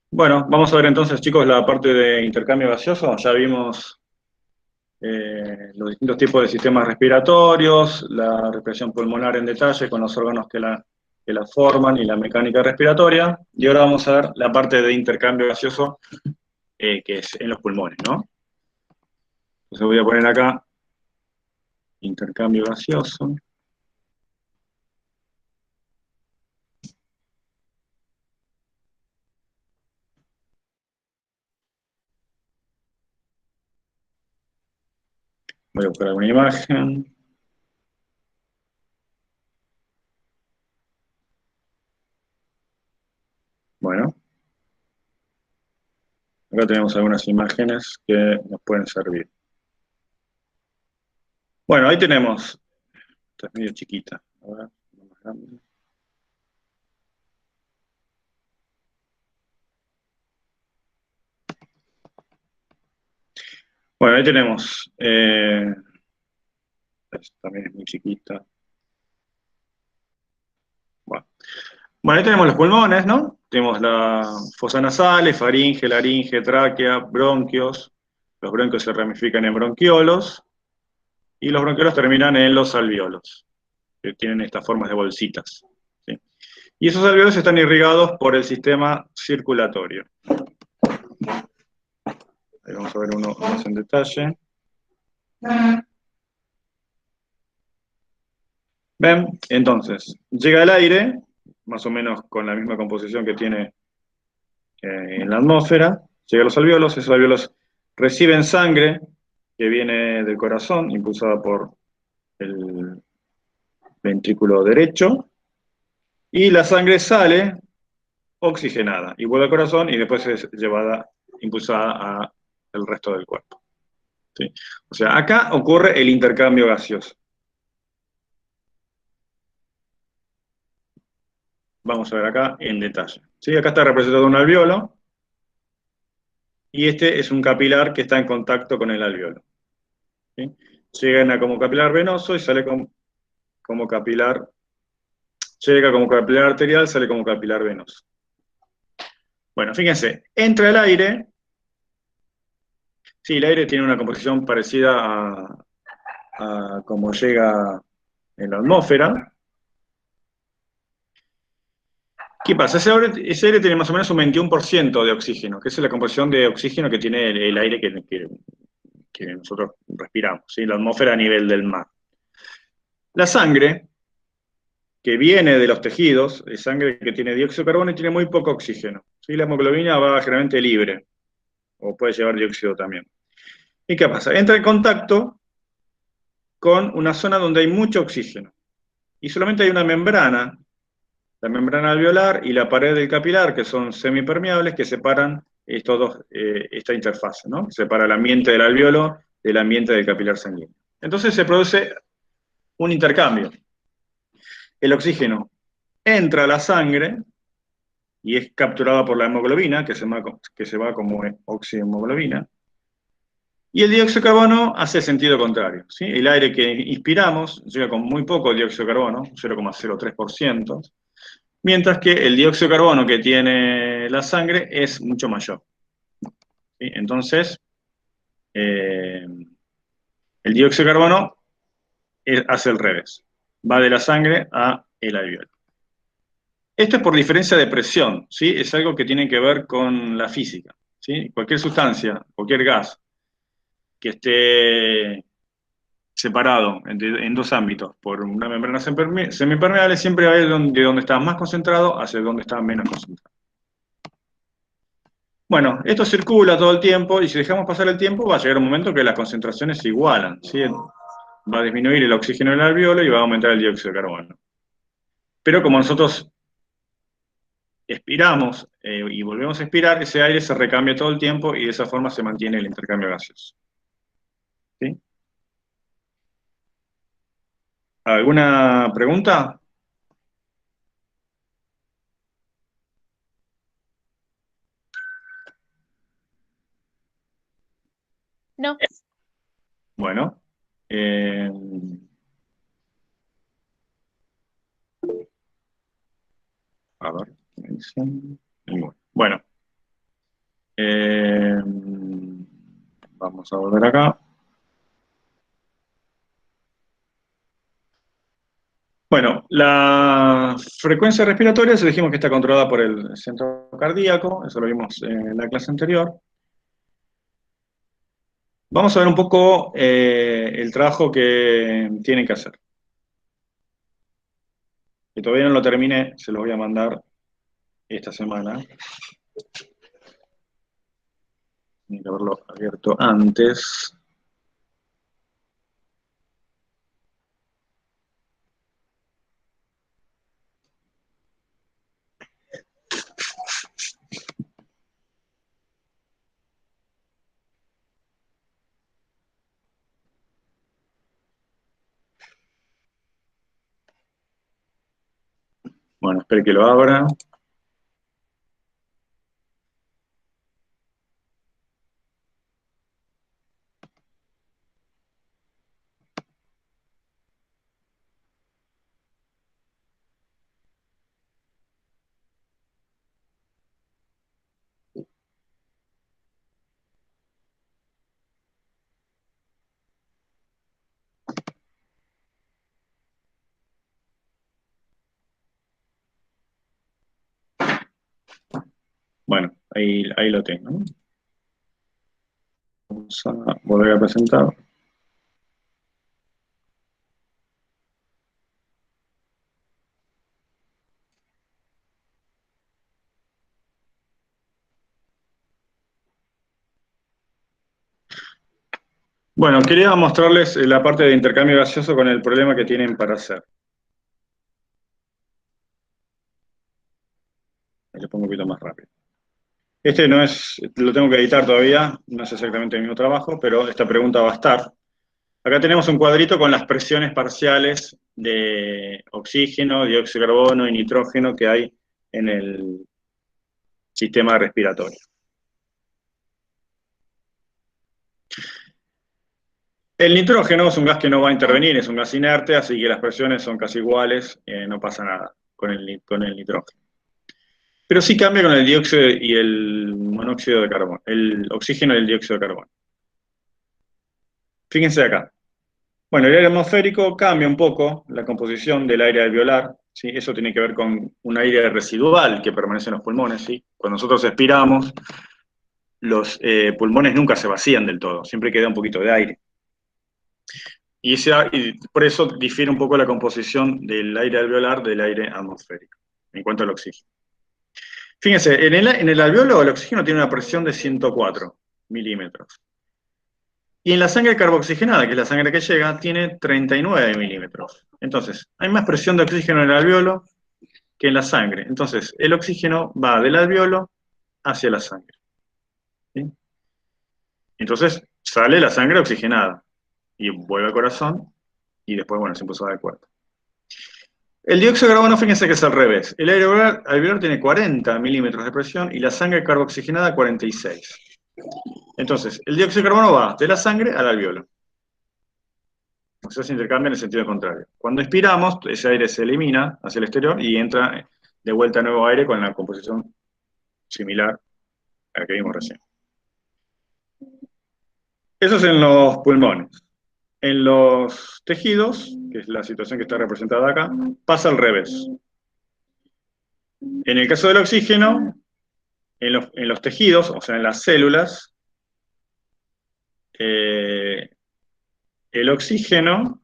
Bueno, vamos a ver entonces, chicos, la parte de intercambio gaseoso. Ya vimos los distintos tipos de sistemas respiratorios, la respiración pulmonar en detalle con los órganos que la forman y la mecánica respiratoria. Y ahora vamos a ver la parte de intercambio gaseoso, que es en los pulmones, ¿no? Entonces voy a poner acá intercambio gaseoso. Voy a buscar alguna imagen. Bueno, acá tenemos algunas imágenes que nos pueden servir. Bueno, ahí tenemos. Esta es medio chiquita. A ver, más grande. Bueno, ahí tenemos. También es muy chiquita. Bueno. Bueno, ahí tenemos los pulmones, ¿no? Tenemos las fosas nasales, faringe, laringe, tráquea, bronquios. Los bronquios se ramifican en bronquiolos y los bronquiolos terminan en los alveolos, que tienen estas formas de bolsitas, ¿sí? Y esos alveolos están irrigados por el sistema circulatorio. Ahí vamos a ver uno más en detalle. ¿Ven? Entonces, llega el aire, más o menos con la misma composición que tiene en la atmósfera, llega a los alveolos, esos alveolos reciben sangre que viene del corazón, impulsada por el ventrículo derecho, y la sangre sale oxigenada y vuelve al corazón y después es llevada, impulsada al resto del cuerpo, ¿sí? O sea, acá ocurre el intercambio gaseoso. Vamos a ver acá en detalle, ¿sí? Acá está representado un alveolo, y este es un capilar que está en contacto con el alveolo, ¿sí? Llega como capilar venoso y sale como capilar, llega como capilar arterial, sale como capilar venoso. Bueno, fíjense, entra el aire, sí, el aire tiene una composición parecida a como llega en la atmósfera. ¿Qué pasa? Ese aire tiene más o menos un 21% de oxígeno, que es la composición de oxígeno que tiene el aire que nosotros respiramos, ¿sí? La atmósfera a nivel del mar. La sangre, que viene de los tejidos, es sangre que tiene dióxido de carbono y tiene muy poco oxígeno, ¿sí? La hemoglobina va generalmente libre, o puede llevar dióxido también. ¿Y qué pasa? Entra en contacto con una zona donde hay mucho oxígeno, y solamente hay una membrana, la membrana alveolar y la pared del capilar, que son semipermeables, que separan esta interfase, ¿no? Separa el ambiente del alveolo del ambiente del capilar sanguíneo. Entonces se produce un intercambio. El oxígeno entra a la sangre y es capturado por la hemoglobina, que se va como oxihemoglobina, y el dióxido de carbono hace sentido contrario, ¿sí? El aire que inspiramos llega con muy poco dióxido de carbono, 0,03%, mientras que el dióxido de carbono que tiene la sangre es mucho mayor, ¿sí? Entonces, eh, el dióxido de carbono hace el revés, va de la sangre a el alveolo. Esto es por diferencia de presión, ¿sí? Es algo que tiene que ver con la física, ¿sí? Cualquier sustancia, cualquier gas que esté separado en dos ámbitos por una membrana semipermeable, siempre va a ir de donde está más concentrado hacia donde está menos concentrado. Bueno, esto circula todo el tiempo y si dejamos pasar el tiempo va a llegar un momento que las concentraciones se igualan, ¿sí? Va a disminuir el oxígeno en el alveolo y va a aumentar el dióxido de carbono. Pero como nosotros expiramos y volvemos a expirar, ese aire se recambia todo el tiempo y de esa forma se mantiene el intercambio gaseoso, ¿sí? ¿Alguna pregunta? No, Bueno, eh, A ver, ¿qué me dicen? Bueno, eh, vamos a volver acá. Bueno, la frecuencia respiratoria, se dijimos que está controlada por el centro cardíaco, eso lo vimos en la clase anterior. Vamos a ver un poco el trabajo que tienen que hacer. Que todavía no lo terminé, se lo voy a mandar esta semana. Tiene que haberlo abierto antes. Bueno, espere que lo abra. Bueno, ahí lo tengo. Vamos a volver a presentar. Bueno, quería mostrarles la parte de intercambio gaseoso con el problema que tienen para hacer. Le pongo un poquito más rápido. Este no es, lo tengo que editar todavía, no es exactamente el mismo trabajo, pero esta pregunta va a estar. Acá tenemos un cuadrito con las presiones parciales de oxígeno, dióxido de carbono y nitrógeno que hay en el sistema respiratorio. El nitrógeno es un gas que no va a intervenir, es un gas inerte, así que las presiones son casi iguales, no pasa nada con el nitrógeno. Pero sí cambia con el dióxido y el monóxido de carbono, el oxígeno y el dióxido de carbono. Fíjense acá. Bueno, el aire atmosférico cambia un poco la composición del aire alveolar, ¿sí? Eso tiene que ver con un aire residual que permanece en los pulmones, ¿sí? Cuando nosotros expiramos, los pulmones nunca se vacían del todo, siempre queda un poquito de aire. Y por eso difiere un poco la composición del aire alveolar del aire atmosférico, en cuanto al oxígeno. Fíjense, en el alveolo el oxígeno tiene una presión de 104 milímetros. Y en la sangre carboxigenada, que es la sangre que llega, tiene 39 milímetros. Entonces, hay más presión de oxígeno en el alveolo que en la sangre. Entonces, el oxígeno va del alveolo hacia la sangre. ¿Sí? Entonces, sale la sangre oxigenada y vuelve al corazón y después, bueno, se empezó a dar cuenta. El dióxido de carbono, fíjense que es al revés. El aire alveolar tiene 40 milímetros de presión y la sangre carboxigenada 46. Entonces, el dióxido de carbono va de la sangre al alveolo. O sea, se intercambia en el sentido contrario. Cuando expiramos, ese aire se elimina hacia el exterior y entra de vuelta nuevo aire con la composición similar a la que vimos recién. Eso es en los pulmones. En los tejidos, que es la situación que está representada acá, pasa al revés. En el caso del oxígeno, en los tejidos, o sea, en las células, el oxígeno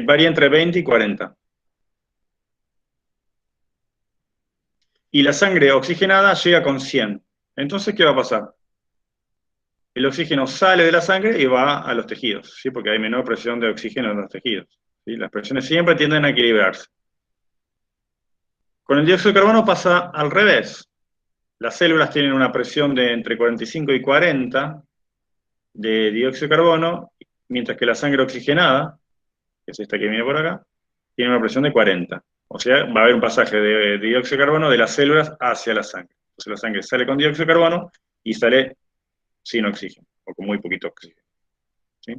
varía entre 20 y 40. Y la sangre oxigenada llega con 100. Entonces, ¿qué va a pasar? El oxígeno sale de la sangre y va a los tejidos, ¿sí? Porque hay menor presión de oxígeno en los tejidos, ¿sí? Las presiones siempre tienden a equilibrarse. Con el dióxido de carbono pasa al revés. Las células tienen una presión de entre 45 y 40 de dióxido de carbono, mientras que la sangre oxigenada, que es esta que viene por acá, tiene una presión de 40. O sea, va a haber un pasaje de dióxido de carbono de las células hacia la sangre. Entonces la sangre sale con dióxido de carbono y sale sin oxígeno, o con muy poquito oxígeno. ¿Sí?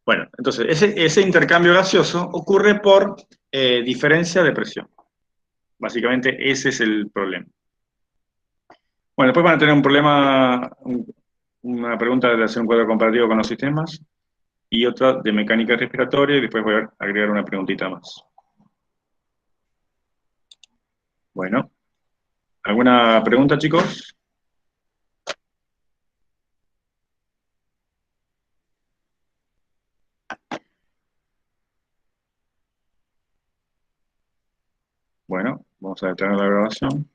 Bueno, entonces ese intercambio gaseoso ocurre por diferencia de presión. Básicamente ese es el problema. Bueno, después van a tener un problema, una pregunta de hacer un cuadro comparativo con los sistemas y otra de mecánica respiratoria y después voy a agregar una preguntita más. Bueno, ¿alguna pregunta, chicos? Bueno, vamos a detener la grabación.